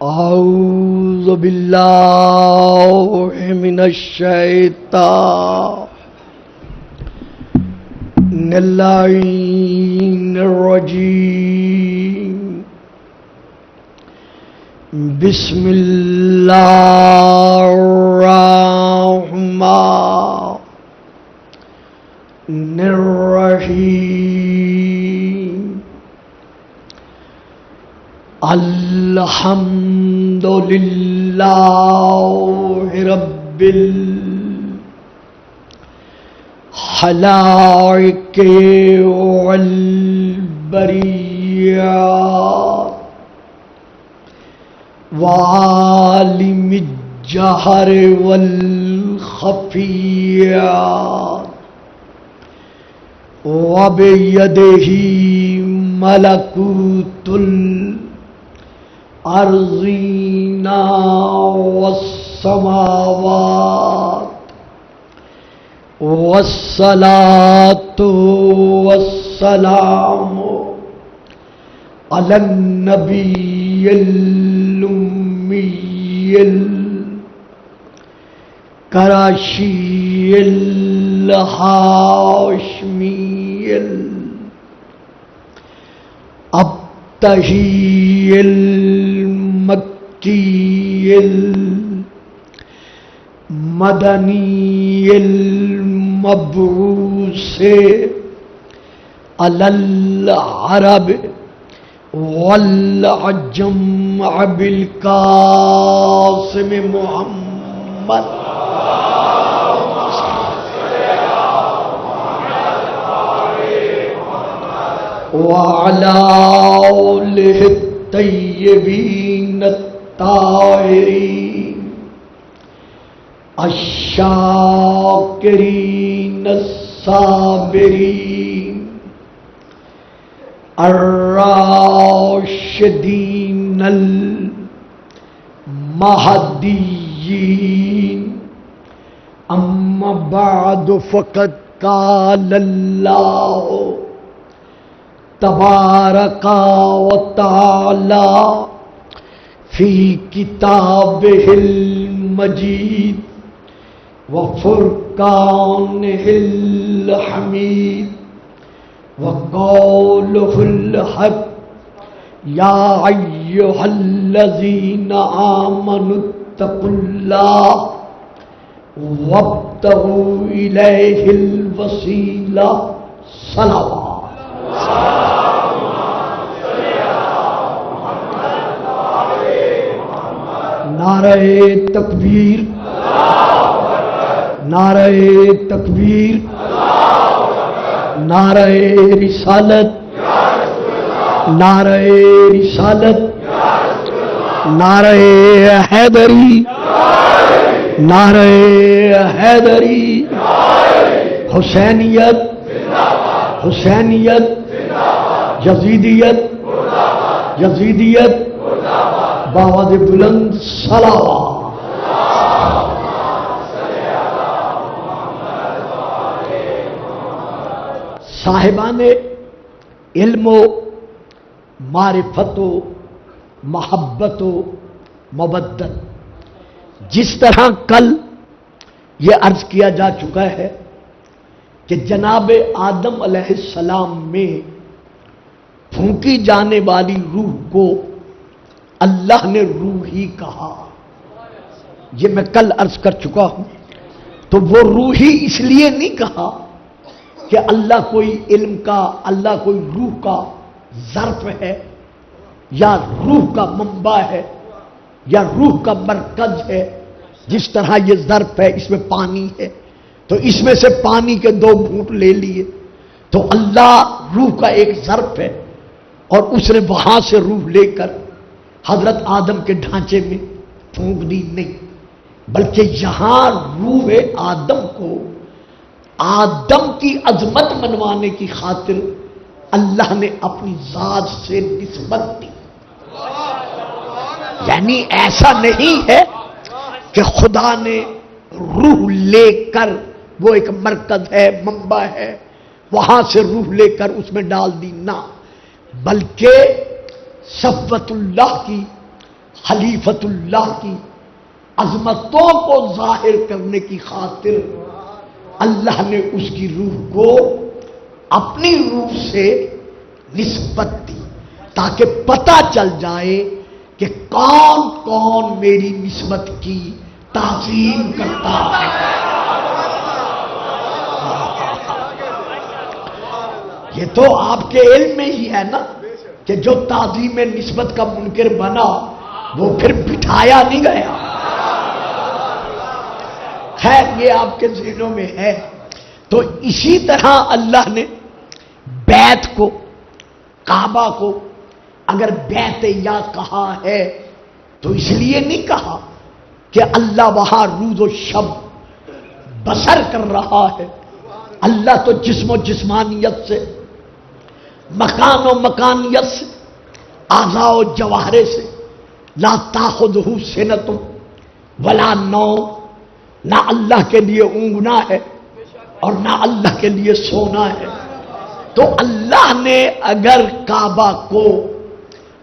اعوذ باللہ من الشیطان اللعین الرجیم بسم اللہ الرحمن الرحیم الحمد للہ رب الخلائق والبریات وعالم الجہر والخفیات وبیدہ ملکوت الارضین والسماوات والصلاة والسلام علی النبی الأمی القرشی الہاشمی الابتہی المکی المدنی المبعوث علی العرب والعجم بالقاسم محمد وعلى آلہ الطیبین الطاہرین الشاکرین الصابرین الراشدین المہدیین اما بعد فقد قال اللہ تبارک و تعالی فی کتابہ المجید وفرقانہ الحمید وقولہ الحق یا ایہا الذین آمنوا اتقوا اللہ وابتغوا الیہ الوسیلہ صلوات نعرہ تکبیر نعرہ تکبیر نعرہ رسالت نعرہ رسالت نعرہ حیدری نعرہ حیدری حسینیت حسینیت یزیدیت یزیدیت باواد بلند صلوات صاحبان علم و معرفت و محبت و مودت، جس طرح کل یہ عرض کیا جا چکا ہے کہ جناب آدم علیہ السلام میں پھونکی جانے والی روح کو اللہ نے روح ہی کہا، یہ میں کل عرض کر چکا ہوں۔ تو وہ روح ہی اس لیے نہیں کہا کہ اللہ کوئی علم کا، اللہ کوئی روح کا ظرف ہے یا روح کا منبع ہے یا روح کا مرکز ہے، جس طرح یہ ظرف ہے، اس میں پانی ہے تو اس میں سے پانی کے 2 گھونٹ لے لیے، تو اللہ روح کا ایک ظرف ہے اور اس نے وہاں سے روح لے کر حضرت آدم کے ڈھانچے میں پھونک دی نہیں، بلکہ یہاں روح آدم کو آدم کی عظمت منوانے کی خاطر اللہ نے اپنی ذات سے نسبت دی۔ یعنی ایسا نہیں ہے کہ خدا نے روح لے کر، وہ ایک مرکز ہے، منبع ہے، وہاں سے روح لے کر اس میں ڈال دی، نہ، بلکہ صفوت اللہ کی خلیفۃ اللہ کی عظمتوں کو ظاہر کرنے کی خاطر اللہ نے اس کی روح کو اپنی روح سے نسبت دی، تاکہ پتہ چل جائے کہ کون کون میری نسبت کی تعظیم کرتا ہے۔ یہ تو آپ کے علم میں ہی ہے نا کہ جو تعظیم نسبت کا منکر بنا وہ پھر بٹھایا نہیں گیا۔ خیر یہ آپ کے ذہنوں میں ہے۔ تو اسی طرح اللہ نے بیت کو، کعبہ کو اگر بیت یا کہا ہے تو اس لیے نہیں کہا کہ اللہ وہاں روز و شب بسر کر رہا ہے۔ اللہ تو جسم و جسمانیت سے، مکان و مکانیت سے، اعضاء و جواہرے سے لا تاخذہ سنۃ ولا نوم، نہ اللہ کے لیے اونگنا ہے اور نہ اللہ کے لیے سونا ہے۔ تو اللہ نے اگر کعبہ کو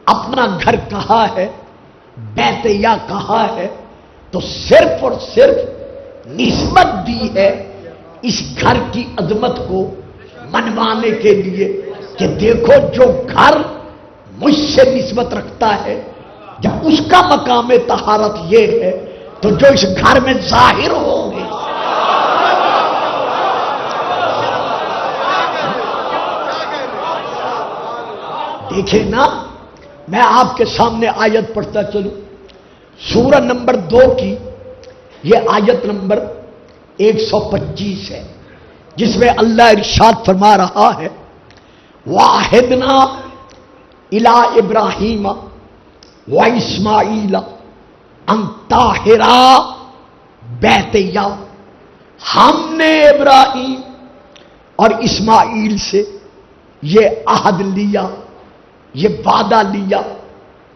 اپنا گھر کہا ہے، بیت یا کہا ہے، تو صرف اور صرف نسبت دی ہے اس گھر کی عظمت کو منوانے کے لیے کہ دیکھو جو گھر مجھ سے نسبت رکھتا ہے، جب اس کا مقام طہارت یہ ہے تو جو اس گھر میں ظاہر ہوں گے دیکھیں نا، میں آپ کے سامنے آیت پڑھتا چلوں، سورہ نمبر 2 کی یہ آیت نمبر 125 ہے، جس میں اللہ ارشاد فرما رہا ہے وَعَهِدْنَا إِلَىٰ إِبْرَاهِيمَ وَإِسْمَاعِيلَ أَن طَاهِرَا بَيْتِيَ، ہم نے ابراہیم اور اسماعیل سے یہ عہد لیا، یہ وعدہ لیا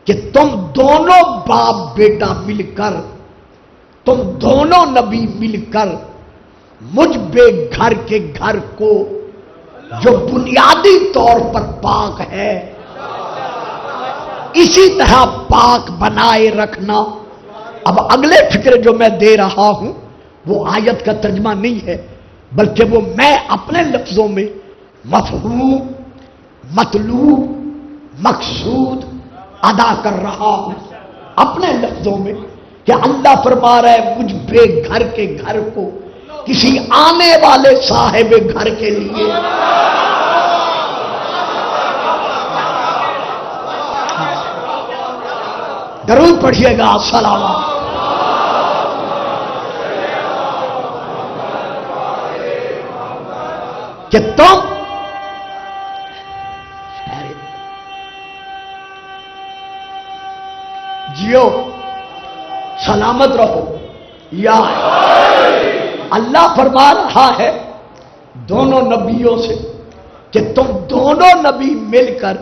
کہ تم دونوں باپ بیٹا مل کر، تم دونوں نبی مل کر مجھ بے گھر کے گھر کو جو بنیادی طور پر پاک ہے اسی طرح پاک بنائے رکھنا۔ اب اگلے فکر جو میں دے رہا ہوں وہ آیت کا ترجمہ نہیں ہے، بلکہ وہ میں اپنے لفظوں میں مفہوم، مطلوب، مقصود ادا کر رہا ہوں اپنے لفظوں میں، کہ اللہ فرما رہا ہے مجھ بے گھر کے گھر کو کسی آنے والے صاحب گھر کے لیے درود پڑھیے گا، السلام کہ تم جیو سلامت رہو، یا اللہ فرما رہا ہے دونوں نبیوں سے کہ تم دونوں نبی مل کر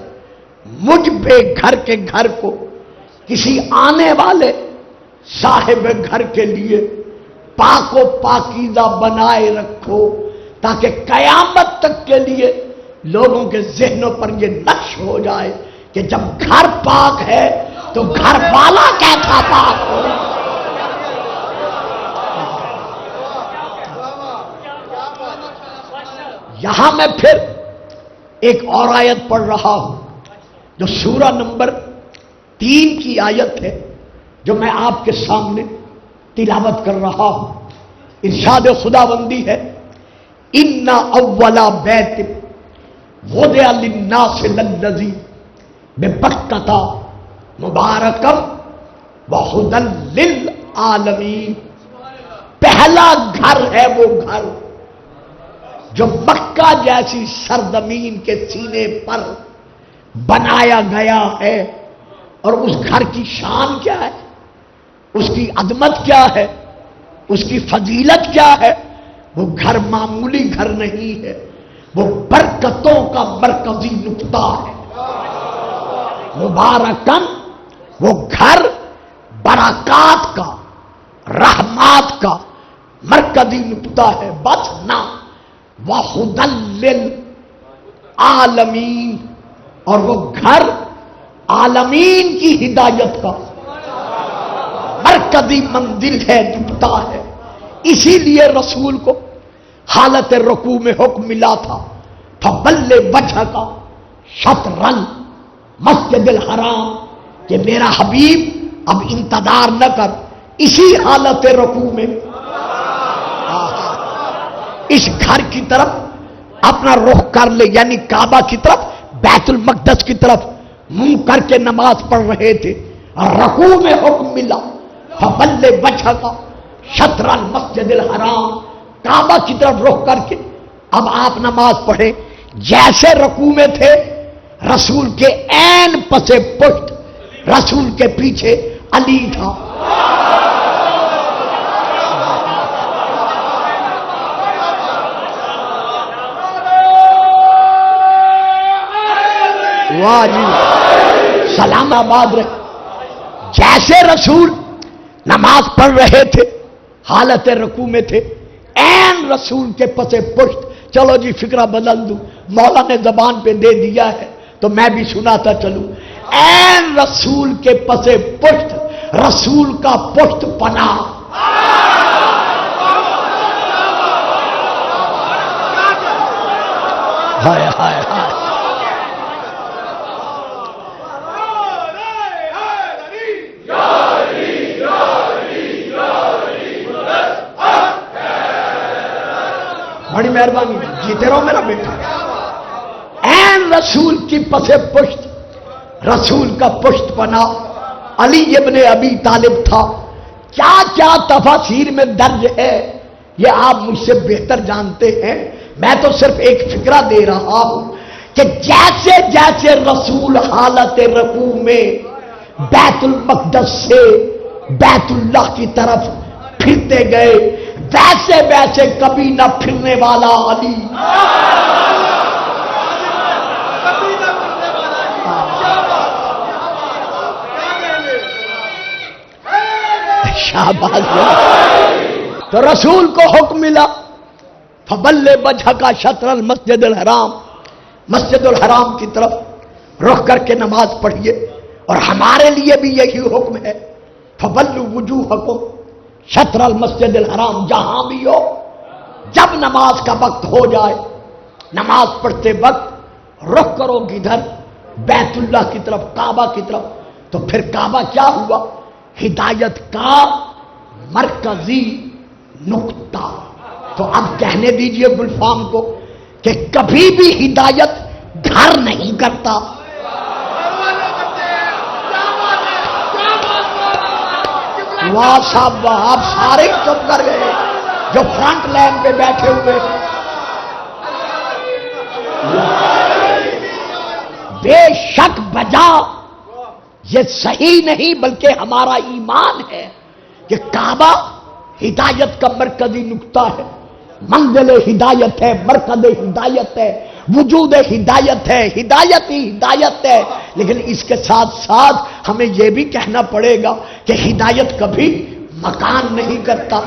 مجھ بے گھر کے گھر کو کسی آنے والے صاحب گھر کے لیے پاک و پاکیزہ بنائے رکھو، تاکہ قیامت تک کے لیے لوگوں کے ذہنوں پر یہ نقش ہو جائے کہ جب گھر پاک ہے تو گھر والا کیسا پاک ہو۔ یہاں میں پھر ایک اور آیت پڑھ رہا ہوں جو سورہ نمبر 3 کی آیت ہے، جو میں آپ کے سامنے تلاوت کر رہا ہوں۔ ارشاد خداوندی ہے ان اول بیت وضع للناس للذی ببکۃ مبارکا وہدی للعالمین، پہلا گھر ہے وہ گھر جو مکہ جیسی سرزمین کے سینے پر بنایا گیا ہے۔ اور اس گھر کی شان کیا ہے، اس کی عظمت کیا ہے، اس کی فضیلت کیا ہے؟ وہ گھر معمولی گھر نہیں ہے، وہ برکتوں کا مرکزی نقطہ ہے۔ مبارکن، وہ گھر برکات کا، رحمات کا مرکزی نقطہ ہے۔ بس نہ وَهُدًى لِّلْعَالَمِينَ، اور وہ گھر عالمین کی ہدایت کا، مرکزی منزل ہے، نقطہ ہے. اسی لیے رسول کو حالت رکوع میں حکم ملا تھا فَبَلِّ وَجْهَكَ شَطْرَ الْمَسْجِدِ الْحَرَامِ، کہ میرا حبیب اب انتظار نہ کر، اسی حالت رکوع میں اس گھر کی طرف اپنا رخ کر لے، یعنی کعبہ کی طرف، بیت المقدس کی طرف منہ کر کے نماز پڑھ رہے تھے. اور رکوع میں حکم ملا فَبَلِّ وَجْهَكَ شطر المسجد الحرام، کعبہ کی طرف رخ کر کے اب آپ نماز پڑھیں. جیسے رکوع میں تھے رسول کے عین پس پشت، رسول کے پیچھے علی تھا. واہ جی، سلام آباد رہے. جیسے رسول نماز پڑھ رہے تھے حالت رکوع میں تھے، عین رسول کے پس پشت. چلو جی فکرہ بدل دوں، مولا نے زبان پہ دے دیا ہے تو میں بھی سناتا چلوں. عین رسول کے پس پشت، رسول کا پشت پناہ. ہائے ہائے ہائے، بڑی مہربانی، جیتے رہو میرا بیٹا. عین رسول کی پس پشت، رسول کا پشت پناہ علی ابن ابی طالب تھا. کیا کیا تفاسیر میں درج ہے یہ آپ مجھ سے بہتر جانتے ہیں، میں تو صرف ایک فکرہ دے رہا ہوں کہ جیسے جیسے رسول حالت رکوع میں بیت المقدس سے بیت اللہ کی طرف پھرتے گئے، ویسے ویسے کبھی نہ پھرنے والا علی شاباش. تو رسول کو حکم ملا فَبَلِّ وَجْهَكَ شَطْرَ الْمَسْجِدِ الْحَرَامِ، مسجد الحرام کی طرف رخ کر کے نماز پڑھیے. اور ہمارے لیے بھی یہی حکم ہے فَبَلُّوا وُجُوهَكُمْ شطر المسجد الحرام. جہاں بھی ہو، جب نماز کا وقت ہو جائے، نماز پڑھتے وقت رخ کرو کدھر؟ بیت اللہ کی طرف، کعبہ کی طرف. تو پھر کعبہ کیا ہوا؟ ہدایت کا مرکزی نقطہ. تو اب کہنے دیجئے گلفام کو کہ کبھی بھی ہدایت گھر نہیں کرتا. واہ صاحب واہ، آپ سارے چپ کر گئے جو فرنٹ لائن پہ بیٹھے ہوئے. بے شک بجا یہ صحیح نہیں بلکہ ہمارا ایمان ہے کہ کعبہ ہدایت کا مرکزی نقطہ ہے، منزل ہدایت ہے، مرکز ہدایت ہے، وجود ہدایت ہے، ہدایت ہی ہدایت ہے. لیکن اس کے ساتھ ساتھ ہمیں یہ بھی کہنا پڑے گا کہ ہدایت کبھی مکان نہیں کرتا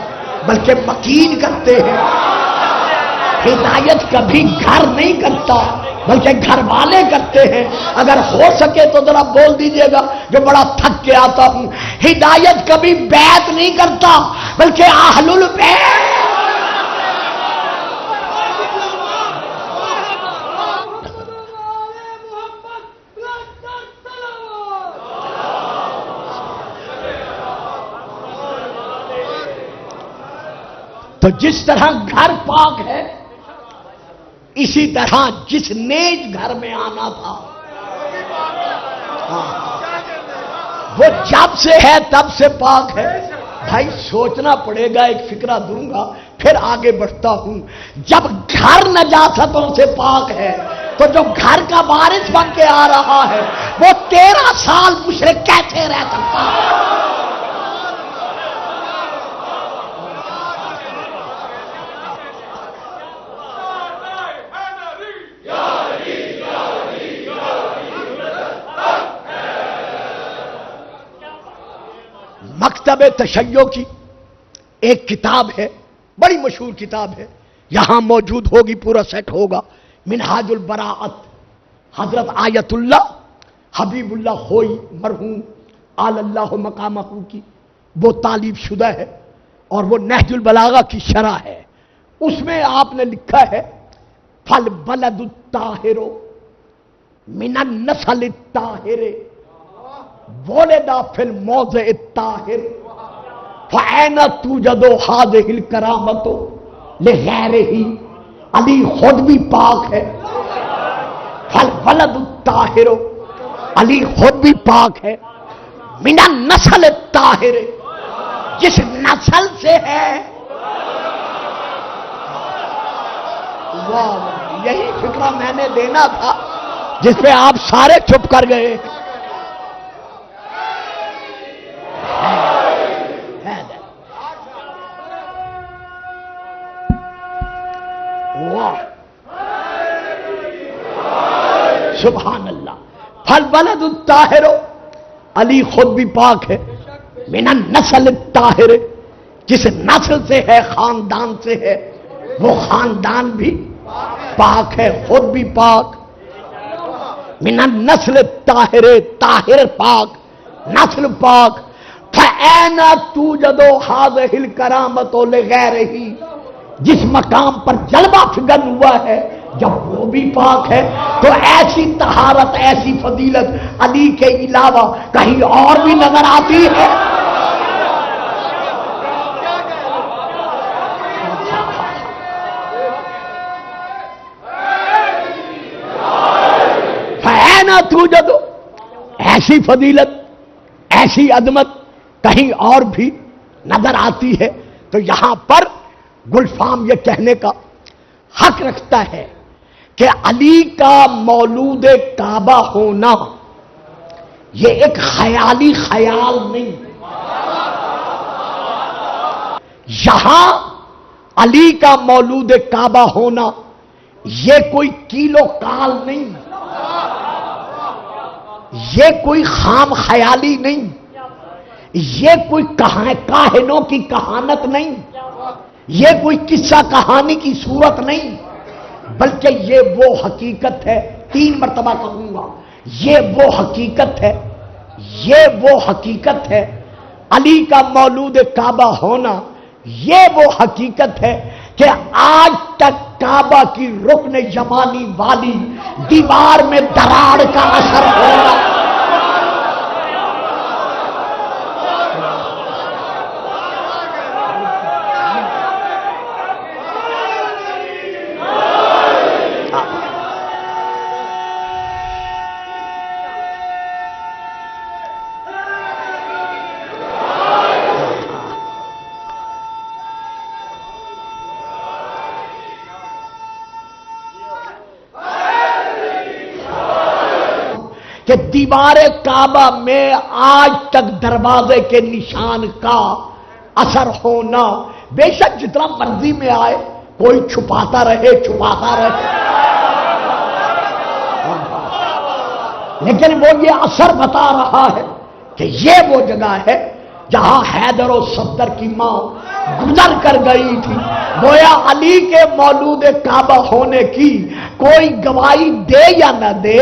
بلکہ مکین کرتے ہیں. ہدایت کبھی گھر نہیں کرتا بلکہ گھر والے کرتے ہیں. اگر ہو سکے تو ذرا بول دیجئے گا جو بڑا تھک کے آتا ہوں، ہدایت کبھی بیت نہیں کرتا بلکہ اہل البیت. تو جس طرح گھر پاک ہے اسی طرح جس نیز گھر میں آنا تھا وہ جب سے ہے تب سے پاک ہے. بھائی سوچنا پڑے گا، ایک فکرہ دوں گا پھر آگے بڑھتا ہوں. جب گھر نجاستوں سے پاک ہے تو جو گھر کا وارث بن کے آ رہا ہے وہ 13 سال مشرک کیسے رہ سکتا ہے؟ مکتب تشیع کی ایک کتاب ہے، بڑی مشہور کتاب ہے، یہاں موجود ہوگی، پورا سیٹ ہوگا. منہاج البراءت، حضرت آیت اللہ حبیب اللہ خوئی مرحوم آل اللہ مقامہ کی وہ تعلیف شدہ ہے اور وہ نہج البلاغہ کی شرح ہے. اس میں آپ نے لکھا ہے فالبلد الطاہر من النسل الطاہر ولد فی الموضع الطاہر فأین توجد هذه الکرامۃ لغیرہ. علی خود بھی پاک ہے. فالولد الطاہر، علی خود بھی پاک ہے. من النسل الطاہر، جس نسل سے ہے. واہ، یہی فکرہ میں نے دینا تھا جس پہ آپ سارے چھپ کر گئے. سبحان اللہ. فالولد الطاہر، علی خود بھی پاک ہے. من النسل الطاہر، جس نسل سے ہے، خاندان سے ہے، وہ خاندان بھی پاک ہے، خود بھی پاک. من النسل الطاہر، طاہر پاک، نسل پاک. فأین توجد هذه الکرامۃ لغیرہ، جس مقام پر جلوہ فگن ہوا ہے جب وہ بھی پاک ہے تو ایسی طہارت، ایسی فضیلت علی کے علاوہ کہیں اور بھی نظر آتی ہے. فأین توجد، ایسی فضیلت، ایسی عظمت کہیں اور بھی نظر آتی ہے. تو یہاں پر گلفام یہ کہنے کا حق رکھتا ہے کہ علی کا مولود کعبہ ہونا یہ ایک خیالی خیال نہیں. یہاں علی کا مولود کعبہ ہونا یہ کوئی کیلو کال نہیں، یہ کوئی خام خیالی نہیں، یہ کوئی کاہنوں کی کہانت نہیں، یہ کوئی قصہ کہانی کی صورت نہیں، بلکہ یہ وہ حقیقت ہے. 3 مرتبہ کہوں گا، یہ وہ حقیقت ہے، یہ وہ حقیقت ہے. علی کا مولود کعبہ ہونا یہ وہ حقیقت ہے کہ آج تک کعبہ کی رکن یمانی والی دیوار میں دراڑ کا اثر ہونا. کہ دیوار کعبہ میں آج تک دروازے کے نشان کا اثر ہونا، بے شک جتنا مرضی میں آئے کوئی چھپاتا رہے، لیکن وہ یہ اثر بتا رہا ہے کہ یہ وہ جگہ ہے جہاں حیدر و صفدر کی ماں گزر کر گئی تھی. گویا علی کے مولود کعبہ ہونے کی کوئی گواہی دے یا نہ دے،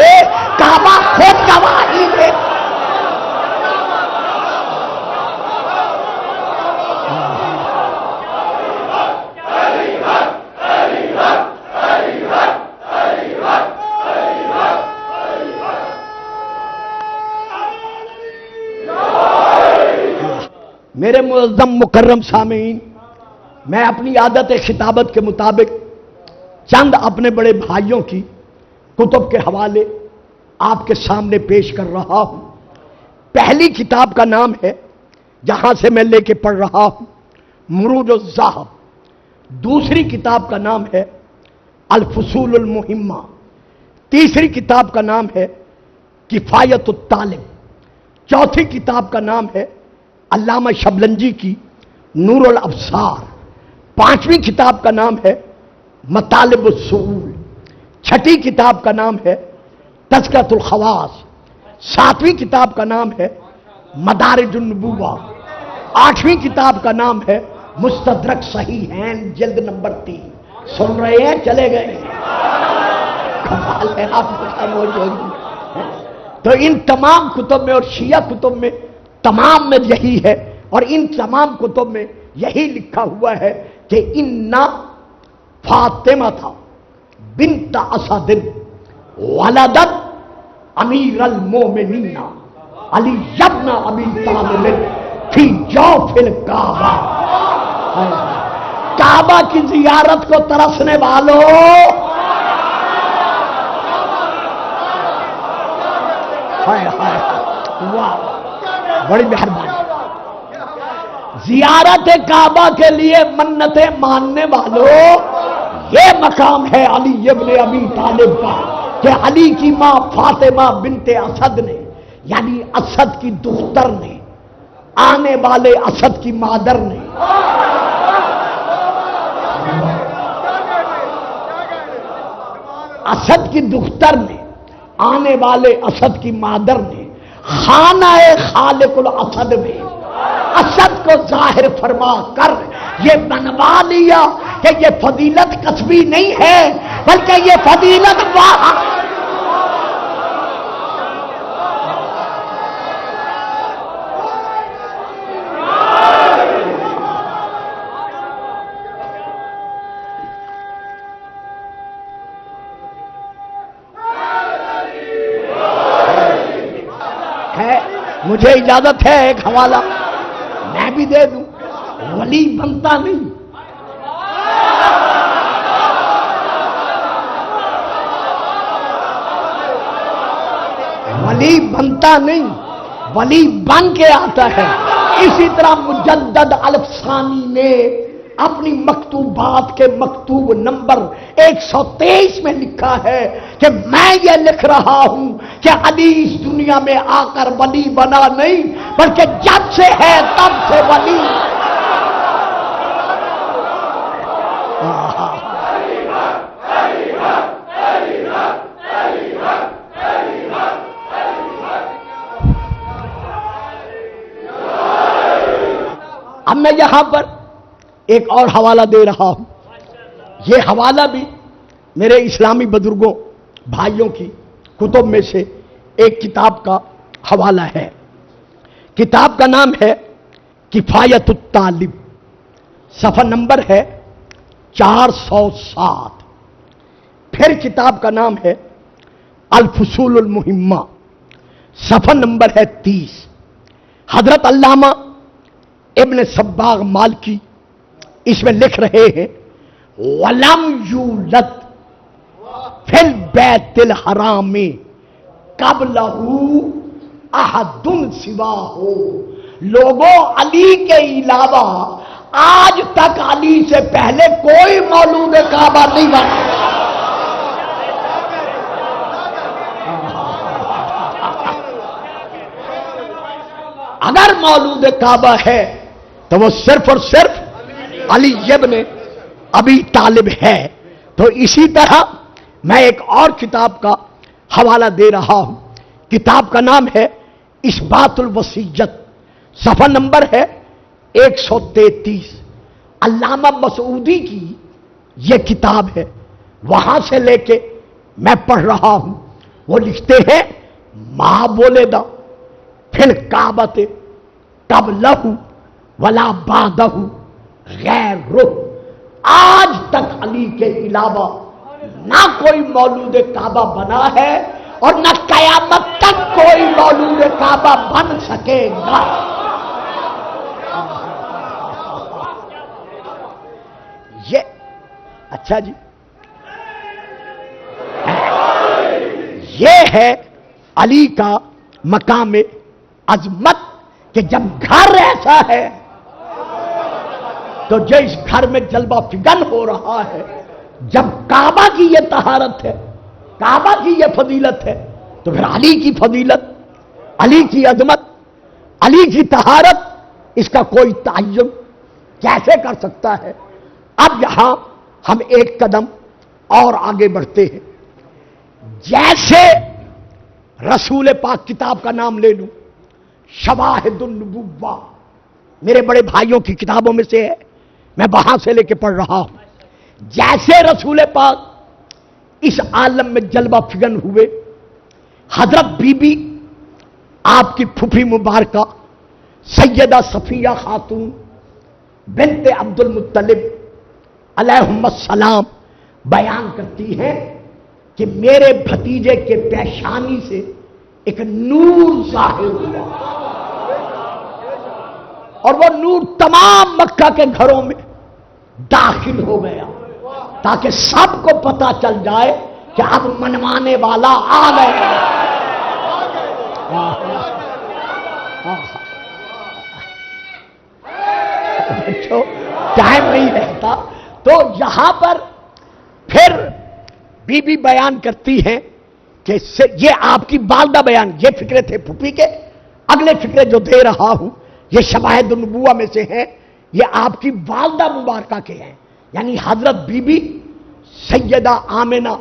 کعبہ خود گواہی دے. میرے معظم مکرم سامعین، میں اپنی عادت خطابت کے مطابق چند اپنے بڑے بھائیوں کی کتب کے حوالے آپ کے سامنے پیش کر رہا ہوں. پہلی کتاب کا نام ہے، جہاں سے میں لے کے پڑھ رہا ہوں، مروج الذہب. دوسری کتاب کا نام ہے الفصول المہمہ. تیسری کتاب کا نام ہے کفایت الطالب. چوتھی کتاب کا نام ہے علامہ شبلنجی کی نور الابصار. پانچویں کتاب کا نام ہے مطالب السعول. چھٹی کتاب کا نام ہے تذکرۃ الخواص. ساتویں کتاب کا نام ہے مدارج النبوہ. آٹھویں کتاب کا نام ہے مستدرک صحیحین جلد نمبر 3. سن رہے ہیں؟ چلے گئے؟ کمال ہے آپ کو خاموش ہوگی. تو ان تمام کتب میں اور شیعہ کتب میں تمام میں یہی ہے اور ان تمام کتب میں یہی لکھا ہوا ہے کہ انا فاطمہ تھا بنت اسد ولدت امیر المومنین علی ابن ابی طالب فی جوف الکعبہ. کعبہ کی زیارت کو ترسنے والوں، واہ بڑی مہربانی. زیارت کعبہ کے لیے منتیں ماننے والوں، یہ مقام ہے علی ابن ابی طالب کا کہ علی کی ماں فاطمہ بنت اسد نے، یعنی اسد کی دختر نے، آنے والے اسد کی مادر نے، اسد کی دختر نے، آنے والے اسد کی مادر نے خانہ خالق الاسد میں اسد کو ظاہر فرما کر یہ بنوا لیا کہ یہ فضیلت کسبی نہیں ہے بلکہ یہ فضیلت مجھے اجازت ہے ایک حوالہ میں بھی دے دوں. ولی بنتا نہیں، ولی بنتا نہیں، ولی بن کے آتا ہے. اسی طرح مجدد الفسانی نے اپنی مکتوبات کے مکتوب نمبر 123 میں لکھا ہے کہ میں یہ لکھ رہا ہوں کہ علی اس دنیا میں آ کر ولی بنا نہیں بلکہ جب سے ہے تب سے ولی. اب میں یہاں پر ایک اور حوالہ دے رہا ہوں. یہ حوالہ بھی میرے اسلامی بزرگوں بھائیوں کی کتب میں سے ایک کتاب کا حوالہ ہے. کتاب کا نام ہے کفایت الطالب، صفحہ نمبر ہے 407. پھر کتاب کا نام ہے الفصول المہمہ، صفحہ نمبر ہے 30. حضرت علامہ ابن صباغ مالکی اس میں لکھ رہے ہیں وَلَمْ يُولَدْ فِي الْبَيْتِ الْحَرَامِ قَبْلَهُ أَحَدٌ سِوَاهُ. لوگوں علی کے علاوہ آج تک علی سے پہلے کوئی مولود کعبہ نہیں بنا. اگر مولود کعبہ ہے تو وہ صرف اور صرف علی ابن ابی طالب ہے. تو اسی طرح میں ایک اور کتاب کا حوالہ دے رہا ہوں. کتاب کا نام ہے اثبات الوصیت، صفحہ نمبر ہے 133. علامہ مسعودی کی یہ کتاب ہے، وہاں سے لے کے میں پڑھ رہا ہوں. وہ لکھتے ہیں ماں بولے دا پھر کعبت قبلہ ولا بعدہ غیر رخ. آج تک علی کے علاوہ نہ کوئی مولود کعبہ بنا ہے اور نہ قیامت تک کوئی مولود کعبہ بن سکے گا. یہ اچھا جی، یہ ہے علی کا مقام عظمت کہ جب گھر ایسا ہے تو جو اس گھر میں جلوہ فگن ہو رہا ہے، جب کعبہ کی یہ طہارت ہے، کعبہ کی یہ فضیلت ہے، تو پھر علی کی فضیلت، علی کی عظمت، علی کی طہارت، اس کا کوئی تعین کیسے کر سکتا ہے؟ اب یہاں ہم ایک قدم اور آگے بڑھتے ہیں. جیسے رسول پاک کتاب کا نام لے لوں، شواہد النبوہ میرے بڑے بھائیوں کی کتابوں میں سے ہے، میں وہاں سے لے کے پڑھ رہا ہوں. جیسے رسول پاک اس عالم میں جلوہ فگن ہوئے، حضرت بی بی آپ کی پھوپھی مبارکہ سیدہ صفیہ خاتون بنت عبد المطلب علیہم السلام بیان کرتی ہیں کہ میرے بھتیجے کے پیشانی سے ایک نور ظاہر ہوا اور وہ نور تمام مکہ کے گھروں میں داخل ہو گیا تاکہ سب کو پتا چل جائے کہ اب منوانے والا آ گیا۔ بچوں ٹائم نہیں رہتا، تو یہاں پر پھر بی بی بیان کرتی ہیں کہ یہ آپ کی والدہ بیان، یہ فکرے تھے پھوپھی کے، اگلے فکرے جو دے رہا ہوں یہ شواہد النبوہ میں سے ہیں، یہ آپ کی والدہ مبارکہ کے ہیں، یعنی حضرت بی بی سیدہ آمنہ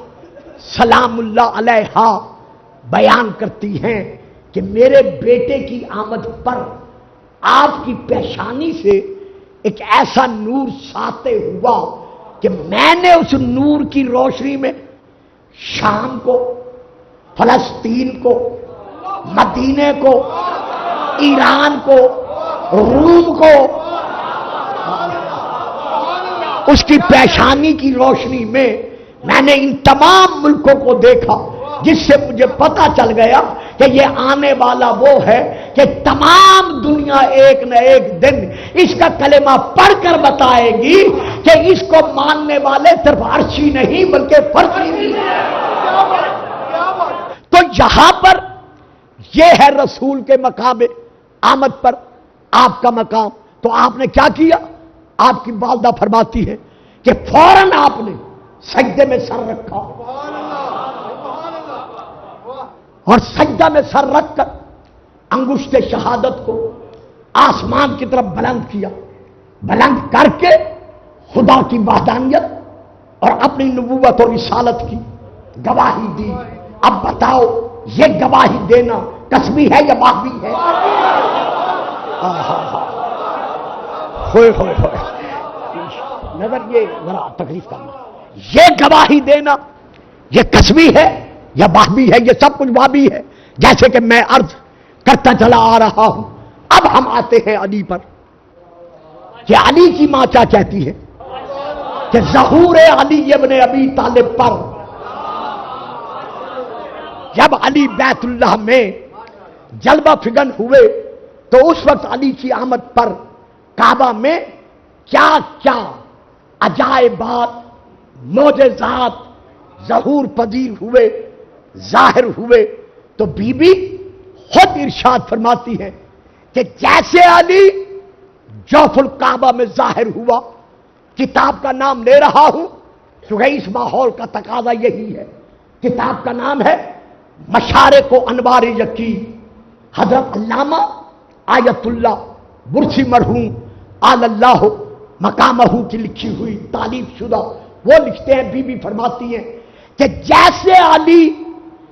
سلام اللہ علیہا بیان کرتی ہیں کہ میرے بیٹے کی آمد پر آپ کی پیشانی سے ایک ایسا نور ساطع ہوا کہ میں نے اس نور کی روشنی میں شام کو، فلسطین کو، مدینے کو، ایران کو، روم کو، اس کی پیشانی کی روشنی میں نے ان تمام ملکوں کو دیکھا، جس سے مجھے پتا چل گیا کہ یہ آنے والا وہ ہے کہ تمام دنیا ایک نہ ایک دن اس کا کلمہ پڑھ کر بتائے گی کہ اس کو ماننے والے صرف عرشی نہیں بلکہ فرشی بھی ہیں۔ تو یہاں پر یہ ہے رسول کے مقام آمد پر آپ کا مقام، تو آپ نے کیا کیا؟ آپ کی والدہ فرماتی ہے کہ فوراً آپ نے سجدے میں سر رکھا اور سجدہ میں سر رکھ کر انگشت شہادت کو آسمان کی طرف بلند کیا، بلند کر کے خدا کی وحدانیت اور اپنی نبوت اور رسالت کی گواہی دی۔ اب بتاؤ یہ گواہی دینا قسمی ہے یا باغی ہے؟ ہوئے ہوئے ہوئے نظر یہ ذرا تکلیف کرنا، یہ گواہی دینا یہ قسمی ہے یا بابی ہے؟ یہ سب کچھ بابی ہے، جیسے کہ میں عرض کرتا چلا آ رہا ہوں۔ اب ہم آتے ہیں علی پر کہ علی کی ماں کیا کہتی ہے کہ ظہور علی ابن ابی طالب پر جب علی بیت اللہ میں جلوہ فگن ہوئے تو اس وقت علی کی آمد پر کعبہ میں کیا کیا عجائبات، معجزات ظہور پذیر ہوئے، ظاہر ہوئے۔ تو بی بی خود ارشاد فرماتی ہے کہ جیسے علی جوف الکعبہ میں ظاہر ہوا، کتاب کا نام لے رہا ہوں کیونکہ اس ماحول کا تقاضا یہی ہے، کتاب کا نام ہے مشارق و انوار یقین، حضرت علامہ آیت اللہ برسی مرحوم آل اللہ مقامہ کی لکھی ہوئی تعلیف شدہ، وہ لکھتے ہیں، بی بی فرماتی ہیں کہ جیسے علی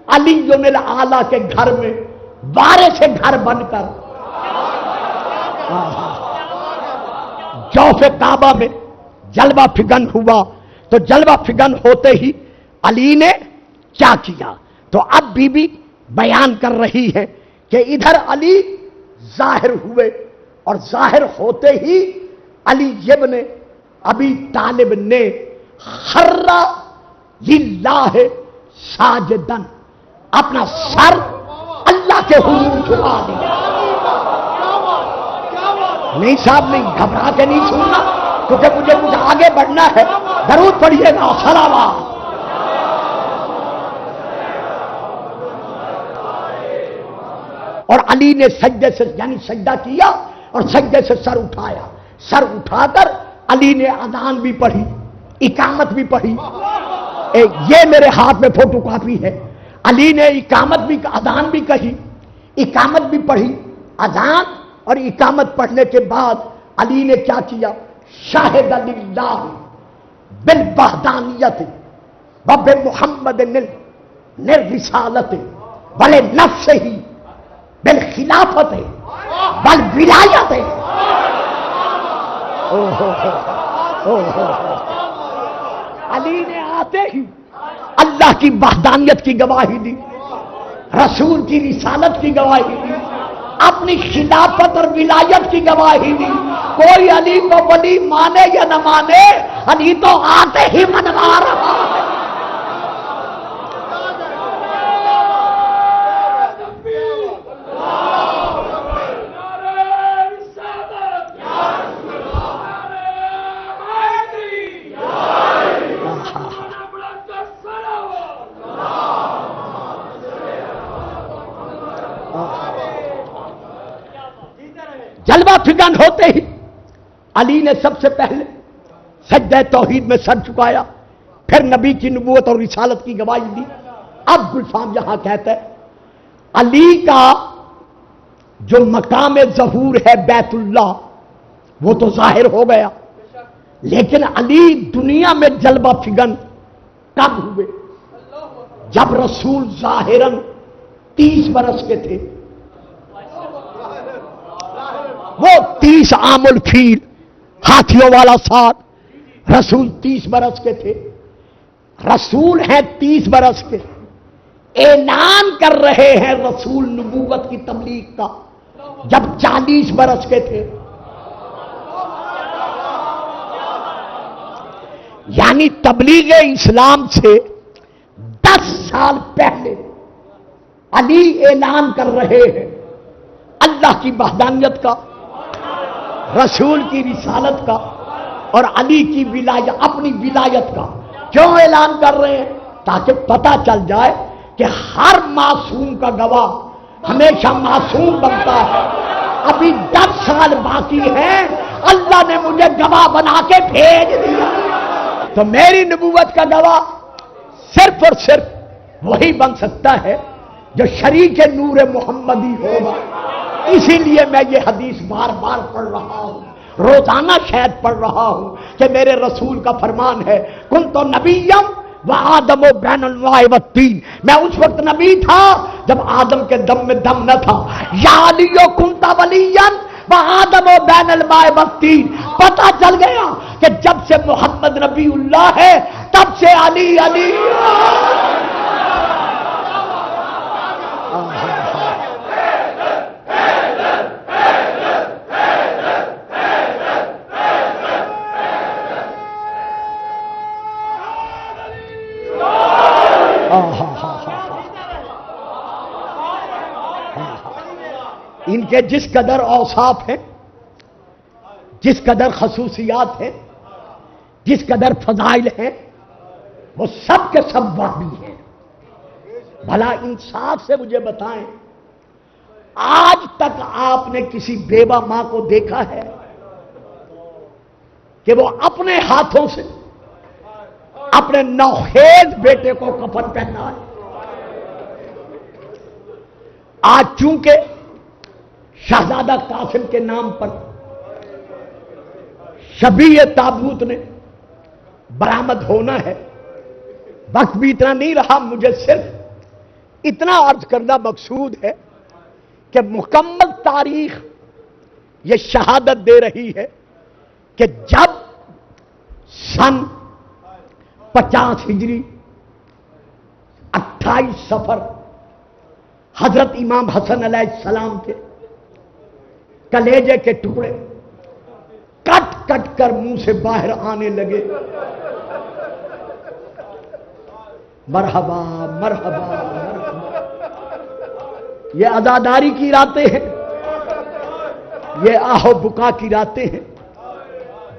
اعلیٰ کے گھر میں وارث گھر بن کر جوف کعبہ میں جلوہ فگن ہوا، تو جلوہ فگن ہوتے ہی علی نے کیا کیا؟ تو اب بی بی بیان کر رہی ہے کہ ادھر علی ظاہر ہوئے اور ظاہر ہوتے ہی علی ابن ابی طالب نے خر للہ ساجدن اپنا سر اللہ کے حضور جھکا دیا۔ نہیں صاحب نہیں، گھبرا کے نہیں سننا کیونکہ مجھے کچھ آگے بڑھنا ہے، درود پڑھیے گا صلوات۔ اور علی نے سجدے سے یعنی سجدہ کیا اور سجدے سے سر اٹھایا، سر اٹھا کر علی نے اذان بھی پڑھی، اقامت بھی پڑھی۔ یہ میرے ہاتھ میں فوٹو کاپی ہے، علی نے اقامت بھی، اذان بھی کہی، اقامت بھی پڑھی۔ اذان اور اقامت پڑھنے کے بعد علی نے کیا کیا؟ شاہد للہ بالوحدانیت وبمحمد الرسالت ولنفسہ بالخلافت والولایت۔ علی نے آتے ہی اللہ کی وحدانیت کی گواہی دی، رسول کی رسالت کی گواہی دی، اپنی خلافت اور ولایت کی گواہی دی. کوئی علی کو ولی مانے یا نہ مانے، علی تو آتے ہی منوا رہا ہے. جلوہ فگن ہوتے ہی علی نے سب سے پہلے سجدہ توحید میں سر جھکایا، پھر نبی کی نبوت اور رسالت کی گواہی دی. اب گلفام یہاں کہتا ہے علی کا جو مقام ظہور ہے بیت اللہ وہ تو ظاہر ہو گیا، لیکن علی دنیا میں جلوہ فگن کب ہوئے؟ جب رسول ظاہراً 30 برس کے تھے. وہ 30 عام الفیل ہاتھیوں والا سال، رسول 30 برس کے تھے. رسول ہیں 30 برس کے، اعلان کر رہے ہیں رسول نبوت کی تبلیغ کا جب 40 برس کے تھے. یعنی تبلیغ اسلام سے 10 سال پہلے علی اعلان کر رہے ہیں اللہ کی وحدانیت کا، رسول کی رسالت کا اور علی کی ولایت، اپنی ولایت کا. کیوں اعلان کر رہے ہیں؟ تاکہ پتہ چل جائے کہ ہر معصوم کا گواہ ہمیشہ معصوم بنتا ہے. ابھی 10 سال باقی ہیں، اللہ نے مجھے گواہ بنا کے بھیج دیا، تو میری نبوت کا گواہ صرف اور صرف وہی بن سکتا ہے جو شریک نور محمدی ہوگا. اسی لیے میں یہ حدیث بار بار پڑھ رہا ہوں، روزانہ شاید پڑھ رہا ہوں کہ میرے رسول کا فرمان ہے کنت نبیم وآدم بین الماء والطین. میں اس وقت نبی تھا جب آدم کے دم میں دم نہ تھا. یا علی کنت ولیا وآدم بین الماء والطین. پتہ چل گیا کہ جب سے محمد نبی اللہ ہے تب سے علی علی. ان کے جس قدر اوصاف ہیں، جس قدر خصوصیات ہیں، جس قدر فضائل ہیں، وہ سب کے سب وہابی ہیں. بھلا انصاف سے مجھے بتائیں آج تک آپ نے کسی بیوہ ماں کو دیکھا ہے کہ وہ اپنے ہاتھوں سے اپنے نوخیز بیٹے کو کفن پہنا ہے؟ آج چونکہ شہزادہ قاسم کے نام پر شبیہ تابوت نے برآمد ہونا ہے، وقت بھی اتنا نہیں رہا. مجھے صرف اتنا عرض کرنا مقصود ہے کہ مکمل تاریخ یہ شہادت دے رہی ہے کہ جب سن 50 ہجری 28 صفر حضرت امام حسن علیہ السلام کے کلیجے کے ٹکڑے کٹ کٹ کر منہ سے باہر آنے لگے. مرحبا مرحبا مرحبا. یہ عزاداری کی راتیں ہیں، یہ آہو بکا کی راتیں ہیں.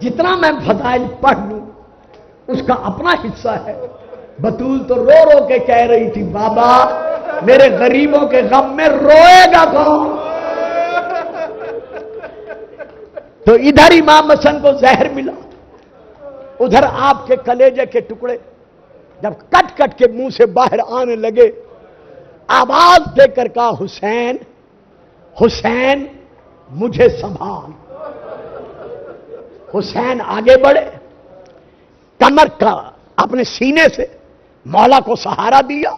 جتنا میں فضائل پڑھ لوں اس کا اپنا حصہ ہے. بطول تو رو رو کے کہہ رہی تھی بابا میرے غریبوں کے غم میں روئے گا کون؟ تو ادھر امام حسن کو زہر ملا، ادھر آپ کے کلیجے کے ٹکڑے جب کٹ کٹ کے منہ سے باہر آنے لگے، آواز دے کر کہا حسین حسین مجھے سنبھال. حسین آگے بڑھے، کمر کا اپنے سینے سے مولا کو سہارا دیا،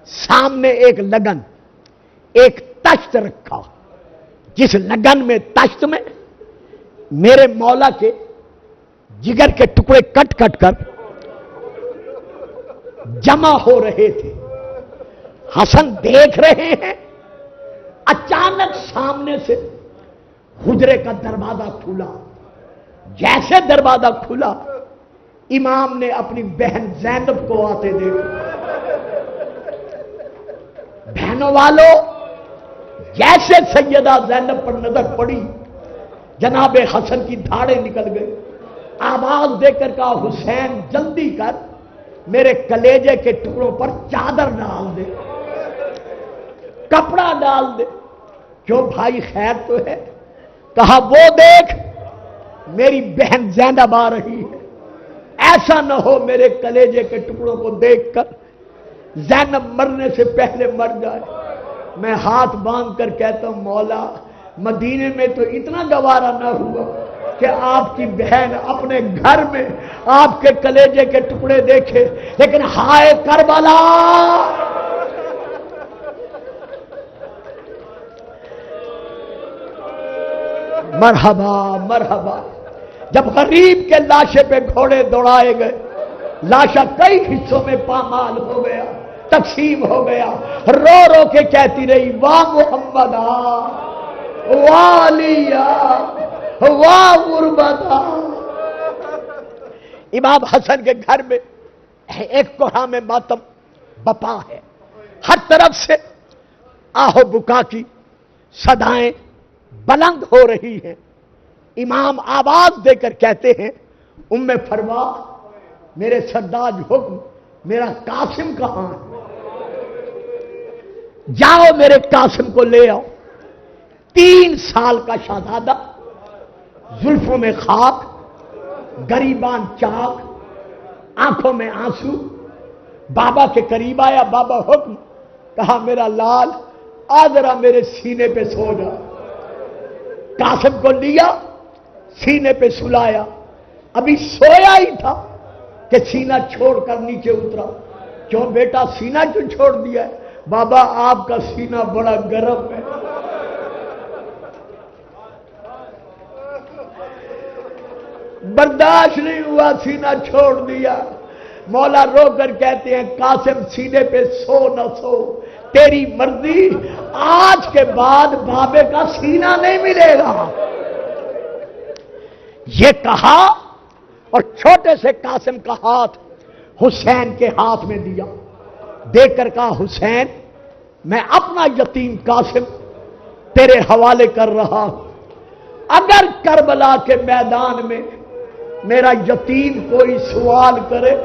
سامنے ایک لگن ایک تشت رکھا، جس لگن میں تشت میں میرے مولا کے جگر کے ٹکڑے کٹ کٹ کر جمع ہو رہے تھے. حسن دیکھ رہے ہیں اچانک سامنے سے حجرے کا دروازہ کھلا. جیسے دروازہ کھلا امام نے اپنی بہن زینب کو آتے دیکھا. بہنوں والوں، جیسے سیدہ زینب پر نظر پڑی جناب حسن کی دھاڑیں نکل گئی. آواز دے کر کہا حسین جلدی کر، میرے کلیجے کے ٹکڑوں پر چادر ڈال دے، کپڑا ڈال دے. کیوں بھائی خیر تو ہے؟ کہا وہ دیکھ میری بہن زینب آ رہی ہے، ایسا نہ ہو میرے کلیجے کے ٹکڑوں کو دیکھ کر زینب مرنے سے پہلے مر جائے. میں ہاتھ باندھ کر کہتا ہوں مولا، مدینے میں تو اتنا گوارا نہ ہوا کہ آپ کی بہن اپنے گھر میں آپ کے کلیجے کے ٹکڑے دیکھے، لیکن ہائے کربلا، مرحبا مرحبا. جب غریب کے لاشے پہ گھوڑے دوڑائے گئے، لاشا کئی حصوں میں پامال ہو گیا، تقسیم ہو گیا، رو رو کے کہتی رہی واہ محمد واہ علی واہ غربتا. امام حسن کے گھر میں ایک کوہرام ماتم بپا ہے. ہر طرف سے آہو بکا کی صدائیں بلند ہو رہی ہیں. امام آواز دے کر کہتے ہیں ام فروا، میرے سردار حکم، میرا قاسم کہاں ہے؟ جاؤ میرے قاسم کو لے آؤ. 3 سال کا شہزادہ، زلفوں میں خاک، گریبان چاک، آنکھوں میں آنسو، بابا کے قریب آیا. بابا حکم. کہا میرا لال آ ذرا میرے سینے پہ سو جا. قاسم کو لیا، سینے پہ سلایا. ابھی سویا ہی تھا کہ سینہ چھوڑ کر نیچے اترا. کیوں بیٹا سینہ کیوں چھوڑ دیا ہے؟ بابا آپ کا سینہ بڑا گرم ہے. برداشت نہیں ہوا، سینہ چھوڑ دیا. مولا رو کر کہتے ہیں قاسم سینے پہ سو نہ سو تیری مرضی، آج کے بعد بابے کا سینہ نہیں ملے گا. یہ کہا اور چھوٹے سے قاسم کا ہاتھ حسین کے ہاتھ میں دیا. دے کر کہا حسین، میں اپنا یتیم قاسم تیرے حوالے کر رہا ہوں. اگر کربلا کے میدان میں میرا یتیم کوئی سوال کرے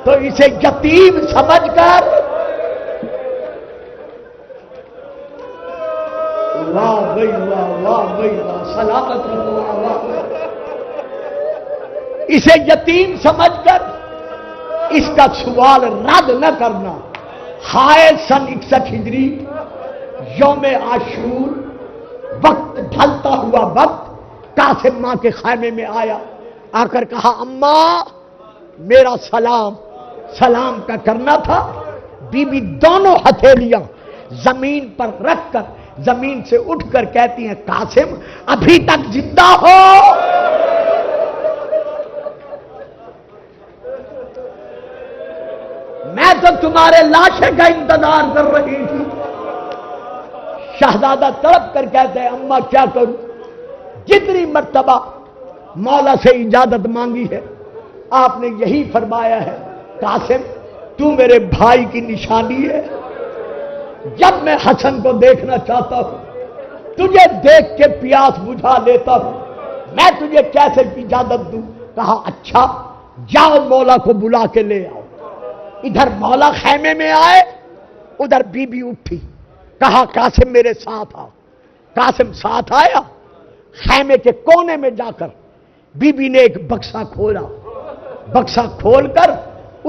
تو اسے یتیم سمجھ کر واہ بھائی واہ واہ بھائی واہ سلامت رہو واہ واہ، اسے یتیم سمجھ کر اس کا سوال رد نہ کرنا. ہائے سن 61 ہجری، یوم عاشور، وقت ڈھلتا ہوا وقت، قاسم ماں کے خیمے میں آیا. آ کر کہا اماں میرا سلام. سلام کا کرنا تھا. بی بی دونوں ہتھیلیاں زمین پر رکھ کر زمین سے اٹھ کر کہتی ہیں قاسم ابھی تک زندہ ہو؟ میں تو تمہارے لاشے کا انتظار کر رہی تھی. شہزادہ تڑپ کر کہتے ہیں اماں کیا کروں؟ جتنی مرتبہ مولا سے اجازت مانگی ہے آپ نے یہی فرمایا ہے قاسم تو میرے بھائی کی نشانی ہے. جب میں حسن کو دیکھنا چاہتا ہوں تجھے دیکھ کے پیاس بجھا لیتا ہوں، میں تجھے کیسے اجازت دوں؟ کہا اچھا جاؤ مولا کو بلا کے لے آؤ. ادھر مولا خیمے میں آئے، ادھر بی بی اٹھی. کہا قاسم میرے ساتھ آ. قاسم ساتھ آیا. خیمے کے کونے میں جا کر بی بی نے ایک بکسا کھولا. بکسا کھول کر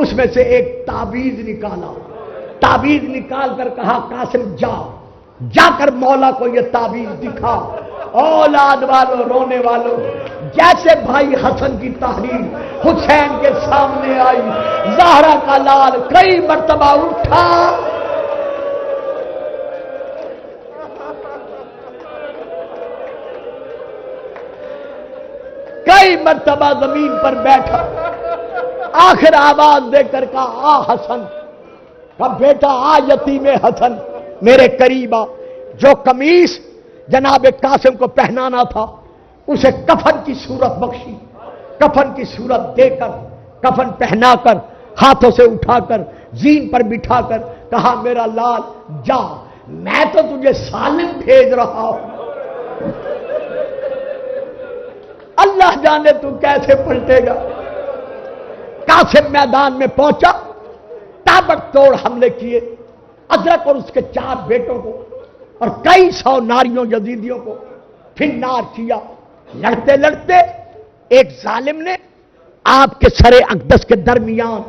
اس میں سے ایک تعویذ نکالا. تعویذ نکال کر کہا قاسم جا کر مولا کو یہ تعویذ دکھا. اولاد والوں رونے والوں، جیسے بھائی حسن کی تحریر حسین کے سامنے آئی، زہرا کا لال کئی مرتبہ اٹھا. کئی مرتبہ زمین پر بیٹھا. آخر آواز دے کر کہا آ حسن. کہا بیٹا آ یتیم حسن میرے قریب آ. جو قمیص جناب قاسم کو پہنانا تھا اسے کفن کی صورت بخشی، کفن کی صورت دے کر، کفن پہنا کر، ہاتھوں سے اٹھا کر زین پر بٹھا کر کہا میرا لال جا، میں تو تجھے سالم بھیج رہا ہوں، اللہ جانے تو کیسے پلٹے گا۔ قاسم میدان میں پہنچا، تابڑ توڑ حملے کیے، ادرک اور اس کے 4 بیٹوں کو اور کئی 100 ناریوں یزیدیوں کو پھنار کیا۔ لڑتے لڑتے ایک ظالم نے آپ کے سر اقدس کے درمیان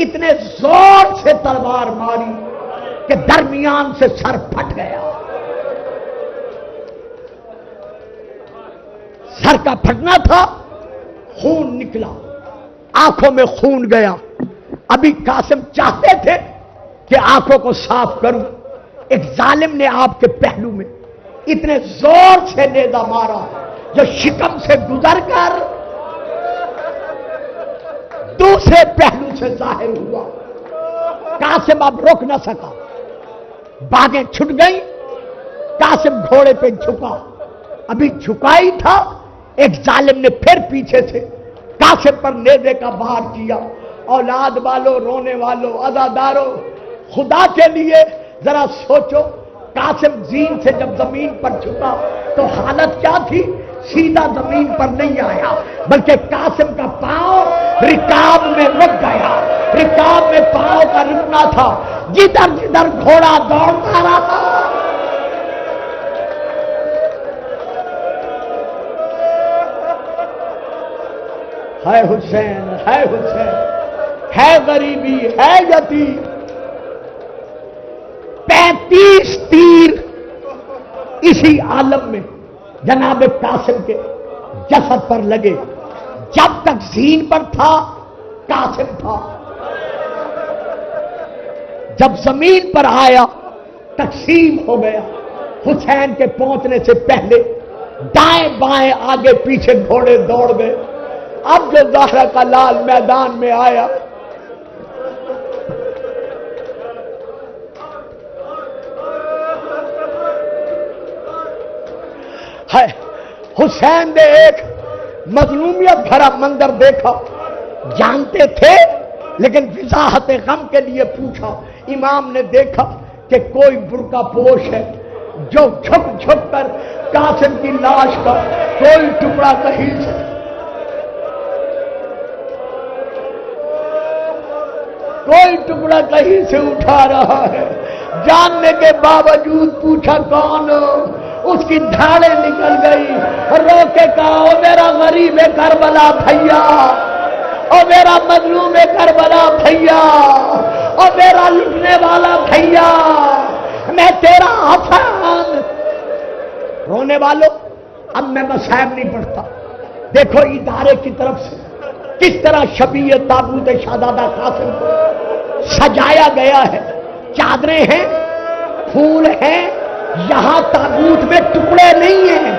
اتنے زور سے تلوار ماری کہ درمیان سے سر پھٹ گیا، سر کا پھٹنا تھا، خون نکلا، آنکھوں میں خون گیا۔ ابھی قاسم چاہتے تھے کہ آنکھوں کو صاف کروں، ایک ظالم نے آپ کے پہلو میں اتنے زور سے نیزہ مارا جو شکم سے گزر کر دوسرے پہلو سے ظاہر ہوا۔ قاسم اب روک نہ سکا، باغیں چھٹ گئی، قاسم گھوڑے پہ جھکا، ابھی جھکا ہی تھا، ایک ظالم نے پھر پیچھے سے قاسم پر نیزے کا وار کیا۔ اولاد والو، رونے والو، عزادارو، خدا کے لیے ذرا سوچو، قاسم زین سے جب زمین پر جھکا تو حالت کیا تھی؟ سیدھا زمین پر نہیں آیا بلکہ قاسم کا پاؤں رکاب میں رک گیا، رکاب میں پاؤں کا رکنا تھا، جدھر جدھر گھوڑا دوڑتا رہا۔ ہے حسین، ہے حسین، ہے غریبی، ہے یتیم، 35 تیر اسی عالم میں جناب قاسم کے جسد پر لگے۔ جب تک زین پر تھا قاسم تھا، جب زمین پر آیا تقسیم ہو گیا۔ حسین کے پہنچنے سے پہلے دائیں بائیں آگے پیچھے گھوڑے دوڑ گئے۔ اب جو زہرا کا لال میدان میں آیا، ہے حسین نے ایک مظلومیت بھرا منظر دیکھا، جانتے تھے لیکن وضاحت غم کے لیے پوچھا۔ امام نے دیکھا کہ کوئی برقع پوش ہے جو جھک جھک کر قاسم کی لاش کا کوئی ٹکڑا کہیں سے اٹھا رہا ہے۔ جاننے کے باوجود پوچھا کون؟ اس کی دھاڑیں نکل گئی، رو کے کہا او میرا غریب کربلا بھیا، او میرا مظلوم کربلا بھیا، او میرا لٹنے والا بھیا، میں تیرا حسین۔ رونے والوں، اب میں مصائب نہیں پڑھتا، دیکھو ادارے کی طرف سے کس طرح شبیہ تابوت شہزادہ قاسم کو سجایا گیا ہے۔ چادریں ہیں، پھول ہیں، یہاں تابوت میں ٹکڑے نہیں ہیں،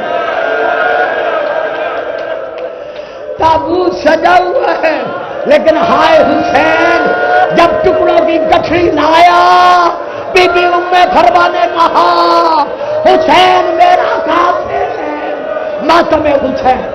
تابوت سجا ہوا ہے، لیکن ہائے حسین جب ٹکڑوں کی گٹھڑی لایا، بی بی ام فرما نے کہا حسین میرا قاسم ہے، ماتم حسین۔